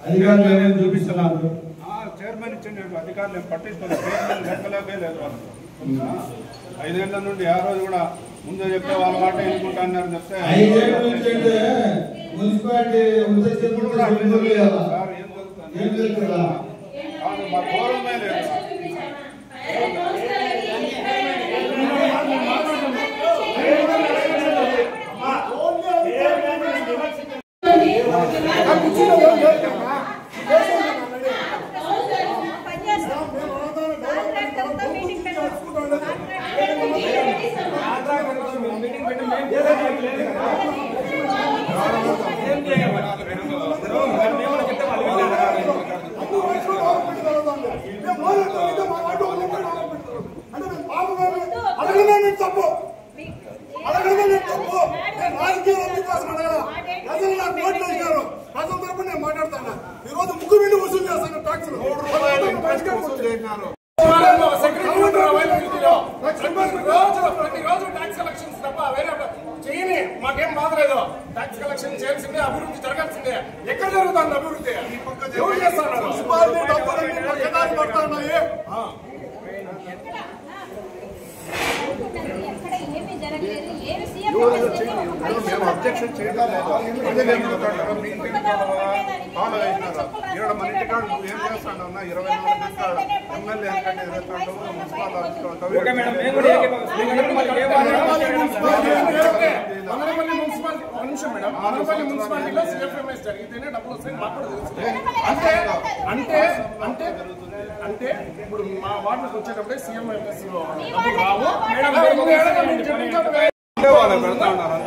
అధికారులు చూపిస్తున్నారు. చైర్మన్ ఇచ్చిన అధికారులు పట్టించుకోలేదు. లెక్కలేకే లేదు వాళ్ళు. 5 ఏళ్ల నుండి ఆ రోజు కూడా ముందే చెప్తే వాళ్ళ మాట ఎన్నుకుంటా అన్నారు. చెప్తే 5 ఏళ్ల నుంచి మున్సిపాలిటీ మా గౌరవమే లేదు. మాట్లాడతాను ఈ రోజు ముగ్గు బిల్లు వసూలు చేస్తాను ట్యాక్సులు ప్రతిరోజు ట్యాక్స్ కలెక్షన్స్ తప్ప వేరే చేయని మాకేం బాధలేదు. ట్యాక్స్ కలెక్షన్ చేయాల్సిందే, అభివృద్ధి జరగాల్సిందే. ఎక్కడ జరుగుతుంది అభివృద్ధి? ఎవరు చేస్తున్నారు? అబ్జెక్షన్ చేయడం లేదు. మీ ఇంటికి ఫాలో అయినారు. ఇక్కడ మన ఇంటికాడ నువ్వు ఏం చేస్తాడన్నా 24 గంటలు ఎమ్మెల్యే ఎందుకంటే ఎదుగుతాడు మున్సిపల్ మున్సిపాలిటీలో సిఎఫ్ఎంఎస్ జరిగితేనే డబ్బులు వస్తాయి. మాకు కూడా తెలుసు. అంటే ఇప్పుడు మా వార్డులకు వచ్చేటప్పుడే సీఎంఎంఎస్ రావు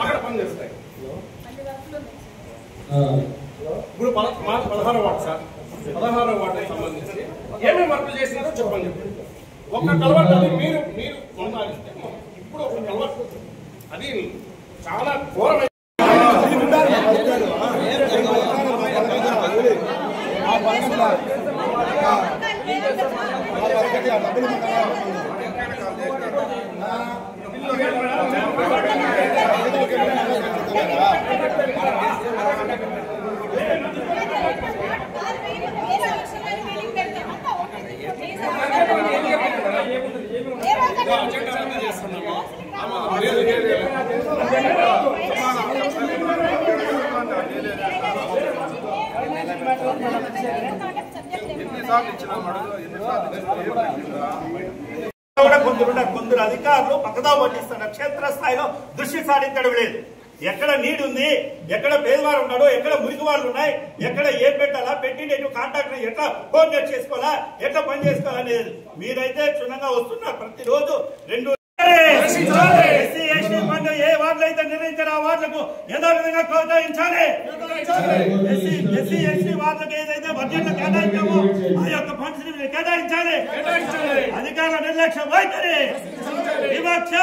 అక్కడ పనిచేస్తాయి. ఇప్పుడు మాది 16వ వార్డు సార్. 16వ వార్డుకి సంబంధించి ఏమేమి వర్క్ చేసినారో చెప్పండి. ఒక్క కలవట్ అది మీరు కొనసాగిస్తే ఇప్పుడు ఒక కలవట్ అది చాలా ఘోరమైన కొందరు అధికారులు పక్కదా పట్టిస్తున్నారు. క్షేత్రస్థాయిలో దృష్టి సాధించడం లేదు. ఎక్కడ నీడు ఉంది, ఎక్కడ పేదవారు ఉన్నాడు, ఎక్కడ మురికి వాళ్ళు ఉన్నాయి, ఎక్కడ ఏం పెట్టాలా, పెట్టిన కాంటాక్ట్ ఎట్లా కోఆర్డినేట్ చేసుకోవాలా, ఎట్లా పని చేసుకోవాలనేది మీరైతే క్షుణ్ణంగా వస్తున్నారు. ప్రతిరోజు 2 ఎస్సీ ఎస్టీ ఫండ్ ఏ వార్డులు అయితే నిర్ణయించారో ఆ వార్డులకు యథావిధంగా కేటాయించాలి. ఎస్సీ ఎస్టీ వార్డులకు ఏదైతే బడ్జెట్లు కేటాయించామో ఆ యొక్క ఫండ్స్ ని కేటాయించాలి. అధికారుల నిర్లక్ష్యం వైఖరి, వివక్ష